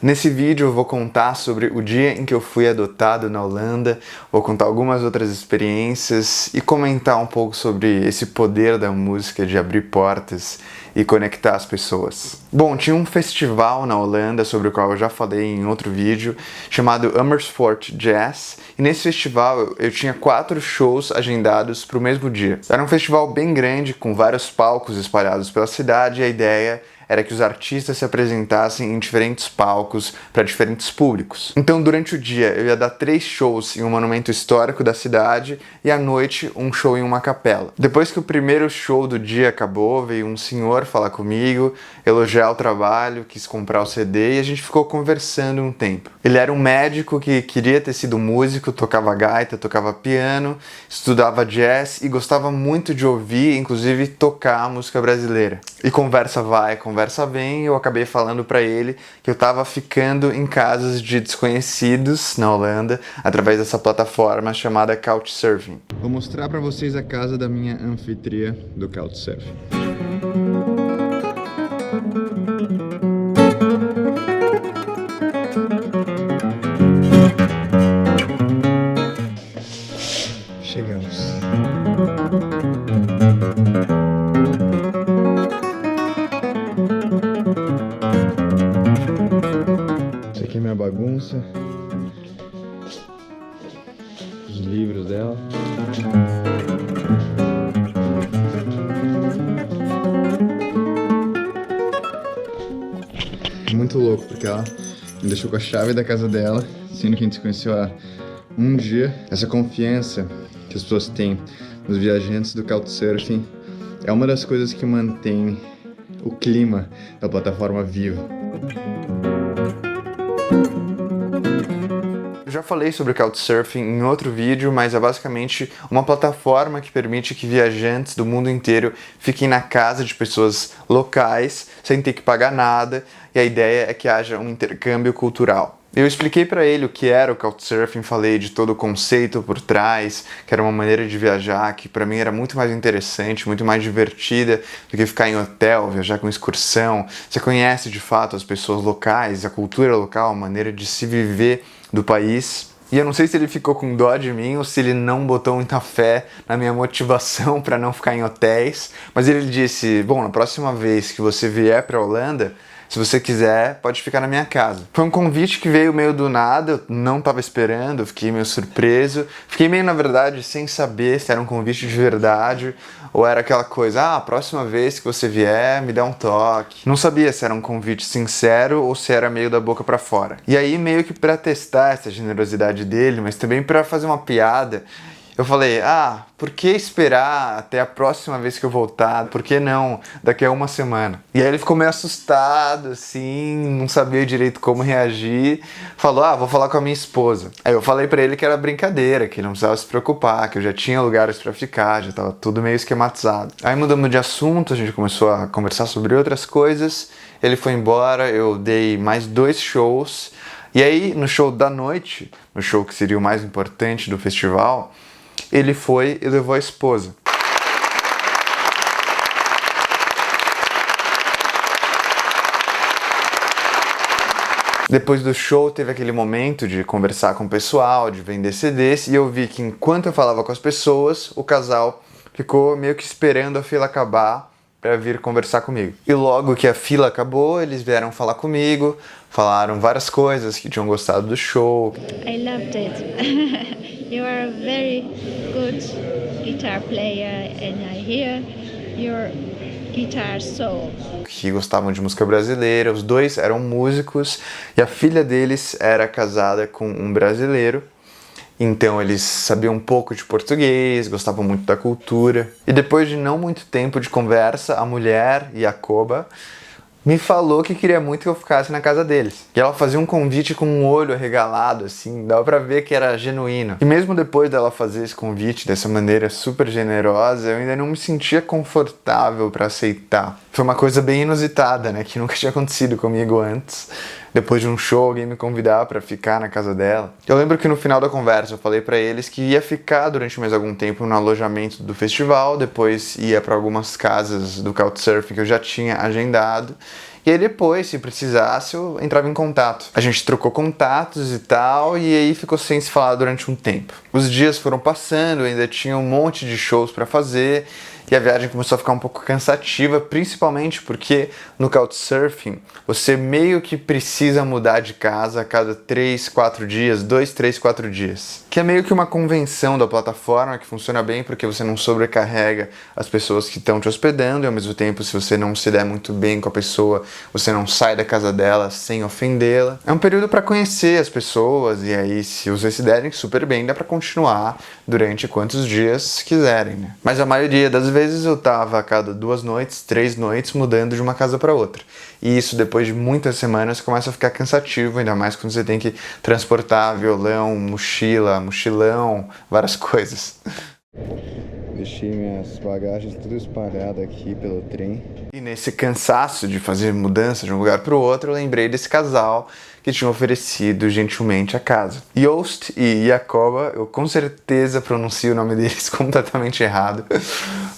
Nesse vídeo eu vou contar sobre o dia em que eu fui adotado na Holanda, vou contar algumas outras experiências e comentar um pouco sobre esse poder da música de abrir portas e conectar as pessoas. Bom, tinha um festival na Holanda, sobre o qual eu já falei em outro vídeo, chamado Amersfoort Jazz, e nesse festival eu tinha 4 shows agendados para o mesmo dia. Era um festival bem grande, com vários palcos espalhados pela cidade, e a ideia era que os artistas se apresentassem em diferentes palcos para diferentes públicos. Então, durante o dia, eu ia dar 3 shows em um monumento histórico da cidade e à noite um show em uma capela. Depois que o primeiro show do dia acabou, veio um senhor falar comigo, elogiar o trabalho, quis comprar o CD e a gente ficou conversando um tempo. Ele era um médico que queria ter sido músico, tocava gaita, tocava piano, estudava jazz e gostava muito de ouvir, inclusive tocar a música brasileira. E conversa vai, conversa vem, eu acabei falando pra ele que eu tava ficando em casas de desconhecidos na Holanda através dessa plataforma chamada Couchsurfing. Vou mostrar pra vocês a casa da minha anfitriã do Couchsurfing. Chegamos. Isso aqui é minha bagunça. Os livros dela. Muito louco, porque ela me deixou com a chave da casa dela, sendo que a gente se conheceu há um dia. Essa confiança que as pessoas têm nos viajantes do Couchsurfing é uma das coisas que mantém o clima da plataforma vivo. Eu já falei sobre o Couchsurfing em outro vídeo, mas é basicamente uma plataforma que permite que viajantes do mundo inteiro fiquem na casa de pessoas locais, sem ter que pagar nada, e a ideia é que haja um intercâmbio cultural. Eu expliquei para ele o que era o Couchsurfing, falei de todo o conceito por trás, que era uma maneira de viajar que para mim era muito mais interessante, muito mais divertida do que ficar em hotel, viajar com excursão. Você conhece de fato as pessoas locais, a cultura local, a maneira de se viver do país. E eu não sei se ele ficou com dó de mim ou se ele não botou muita fé na minha motivação para não ficar em hotéis, mas ele disse: bom, na próxima vez que você vier para a Holanda, se você quiser, pode ficar na minha casa. Foi um convite que veio meio do nada, eu não estava esperando, eu fiquei meio surpreso. Fiquei meio, na verdade, sem saber se era um convite de verdade ou era aquela coisa, a próxima vez que você vier, me dá um toque. Não sabia se era um convite sincero ou se era meio da boca pra fora. E aí, meio que pra testar essa generosidade dele, mas também pra fazer uma piada, eu falei, por que esperar até a próxima vez que eu voltar? Por que não daqui a uma semana? E aí ele ficou meio assustado, assim, não sabia direito como reagir. Falou, vou falar com a minha esposa. Aí eu falei pra ele que era brincadeira, que ele não precisava se preocupar, que eu já tinha lugares pra ficar, já tava tudo meio esquematizado. Aí mudamos de assunto, a gente começou a conversar sobre outras coisas. Ele foi embora, eu dei mais 2 shows. E aí, no show da noite, no show que seria o mais importante do festival, ele foi e levou a esposa. Depois do show teve aquele momento de conversar com o pessoal, de vender CDs, e eu vi que enquanto eu falava com as pessoas, o casal ficou meio que esperando a fila acabar para vir conversar comigo. E logo que a fila acabou, eles vieram falar comigo, falaram várias coisas, que tinham gostado do show. I loved it. You are a very good guitar player and I hear your guitar soul. Que gostavam de música brasileira, os dois eram músicos e a filha deles era casada com um brasileiro. Então eles sabiam um pouco de português, gostavam muito da cultura. E depois de não muito tempo de conversa, a mulher, Jacoba, me falou que queria muito que eu ficasse na casa deles. E ela fazia um convite com um olho arregalado, assim, dava pra ver que era genuíno. E mesmo depois dela fazer esse convite dessa maneira super generosa, eu ainda não me sentia confortável pra aceitar. Foi uma coisa bem inusitada, né, que nunca tinha acontecido comigo antes. Depois de um show, alguém me convidar pra ficar na casa dela. Eu lembro que no final da conversa eu falei pra eles que ia ficar durante mais algum tempo no alojamento do festival, depois ia pra algumas casas do Couchsurfing que eu já tinha agendado, E aí depois, se precisasse, eu entrava em contato. A gente trocou contatos e tal, e aí ficou sem se falar durante um tempo. Os dias foram passando, ainda tinha um monte de shows pra fazer, e a viagem começou a ficar um pouco cansativa, principalmente porque no Couchsurfing você meio que precisa mudar de casa a cada 3, 4 dias, 2, 3, 4 dias. Que é meio que uma convenção da plataforma que funciona bem porque você não sobrecarrega as pessoas que estão te hospedando e ao mesmo tempo, se você não se der muito bem com a pessoa, você não sai da casa dela sem ofendê-la. É um período para conhecer as pessoas e aí, se vocês se derem super bem, dá para continuar durante quantos dias quiserem, né? Mas a maioria das vezes eu tava a cada 2 noites, 3 noites mudando de uma casa para outra. E isso depois de muitas semanas começa a ficar cansativo, ainda mais quando você tem que transportar violão, mochila, mochilão, várias coisas. Deixei minhas bagagens tudo espalhadas aqui pelo trem. E nesse cansaço de fazer mudança de um lugar para o outro, eu lembrei desse casal que tinha oferecido gentilmente a casa. Joost e Jacoba, eu com certeza pronuncio o nome deles completamente errado,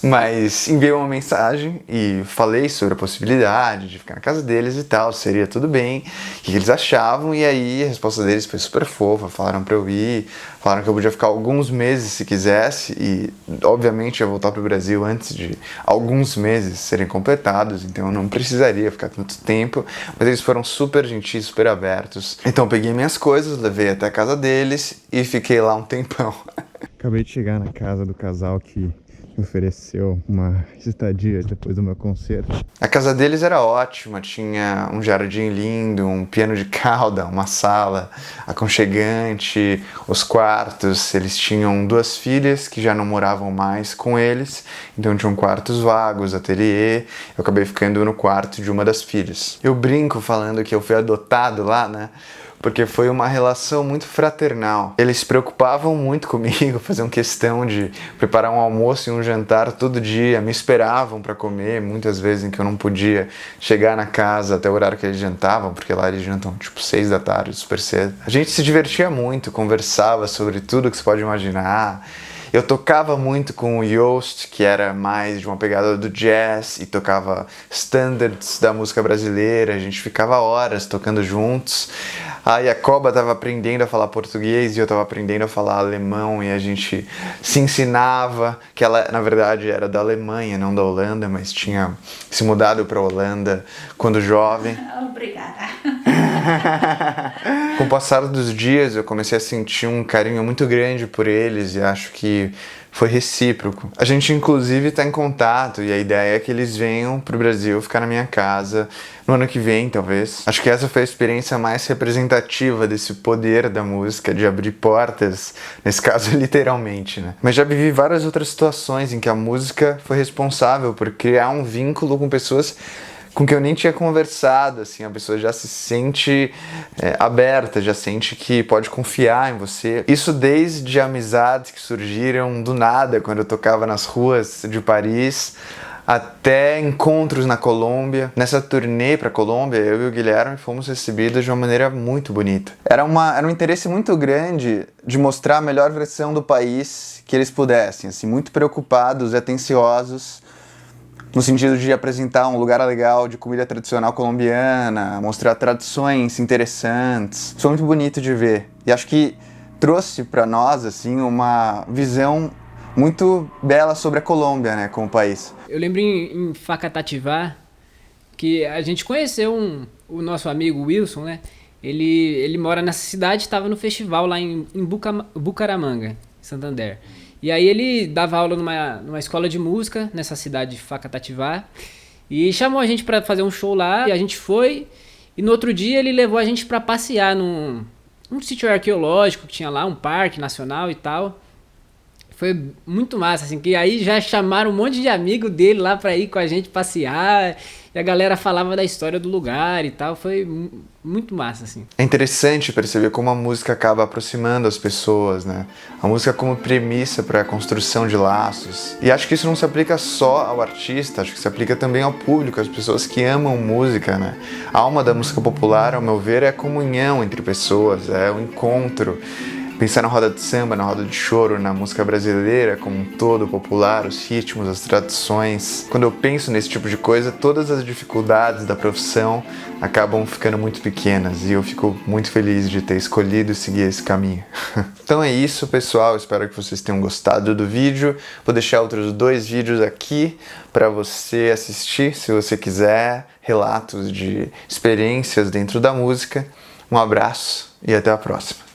mas enviei uma mensagem e falei sobre a possibilidade de ficar na casa deles e tal, seria tudo bem, o que eles achavam, e aí a resposta deles foi super fofa, falaram pra eu ir, falaram que eu podia ficar alguns meses se quisesse, e obviamente ia voltar pro Brasil antes de alguns meses serem completados, então eu não precisaria ficar tanto tempo, mas eles foram super gentis, super abertos. Então eu peguei minhas coisas, levei até a casa deles e fiquei lá um tempão. Acabei de chegar na casa do casal que me ofereceu uma estadia depois do meu concerto. A casa deles era ótima, tinha um jardim lindo, um piano de cauda, uma sala aconchegante, os quartos. Eles tinham 2 filhas que já não moravam mais com eles, então tinham quartos vagos, ateliê. Eu acabei ficando no quarto de uma das filhas. Eu brinco falando que eu fui adotado lá, né? Porque foi uma relação muito fraternal. Eles se preocupavam muito comigo, faziam questão de preparar um almoço e um jantar todo dia, me esperavam para comer, muitas vezes em que eu não podia chegar na casa até o horário que eles jantavam, porque lá eles jantam tipo 6 da tarde, super cedo. A gente se divertia muito, conversava sobre tudo que você pode imaginar. Eu tocava muito com o Joost, que era mais de uma pegada do jazz, e tocava standards da música brasileira, a gente ficava horas tocando juntos. A Jacoba estava aprendendo a falar português e eu estava aprendendo a falar alemão, e a gente se ensinava, que ela na verdade era da Alemanha, não da Holanda, mas tinha se mudado para a Holanda quando jovem. Obrigada. Com o passar dos dias eu comecei a sentir um carinho muito grande por eles e acho que foi recíproco. A gente inclusive está em contato e a ideia é que eles venham pro Brasil ficar na minha casa no ano que vem, talvez. Acho que essa foi a experiência mais representativa desse poder da música, de abrir portas, nesse caso literalmente, né? Mas já vivi várias outras situações em que a música foi responsável por criar um vínculo com pessoas com que eu nem tinha conversado, assim, a pessoa já se sente aberta, já sente que pode confiar em você. Isso desde amizades que surgiram do nada, quando eu tocava nas ruas de Paris, até encontros na Colômbia. Nessa turnê pra Colômbia, eu e o Guilherme fomos recebidos de uma maneira muito bonita. Era um interesse muito grande de mostrar a melhor versão do país que eles pudessem, assim, muito preocupados e atenciosos, no sentido de apresentar um lugar legal de comida tradicional colombiana, mostrar tradições interessantes. Isso foi muito bonito de ver. E acho que trouxe para nós, assim, uma visão muito bela sobre a Colômbia, né, como país. Eu lembro em Facatativá que a gente conheceu o nosso amigo Wilson, né? Ele mora nessa cidade, estava no festival lá em Bucaramanga, Santander. E aí ele dava aula numa escola de música nessa cidade de Facatativá e chamou a gente pra fazer um show lá, e a gente foi, e no outro dia ele levou a gente pra passear num sítio arqueológico que tinha lá, um parque nacional e tal. Foi muito massa, assim, que aí já chamaram um monte de amigo dele lá pra ir com a gente passear, e a galera falava da história do lugar e tal, foi muito massa, assim. É interessante perceber como a música acaba aproximando as pessoas, né? A música como premissa para a construção de laços. E acho que isso não se aplica só ao artista, acho que se aplica também ao público, às pessoas que amam música, né? A alma da música popular, ao meu ver, é a comunhão entre pessoas, é o encontro. Pensar na roda de samba, na roda de choro, na música brasileira como um todo, popular, os ritmos, as tradições. Quando eu penso nesse tipo de coisa, todas as dificuldades da profissão acabam ficando muito pequenas e eu fico muito feliz de ter escolhido seguir esse caminho. Então é isso, pessoal. Espero que vocês tenham gostado do vídeo. Vou deixar outros 2 vídeos aqui para você assistir, se você quiser, relatos de experiências dentro da música. Um abraço e até a próxima.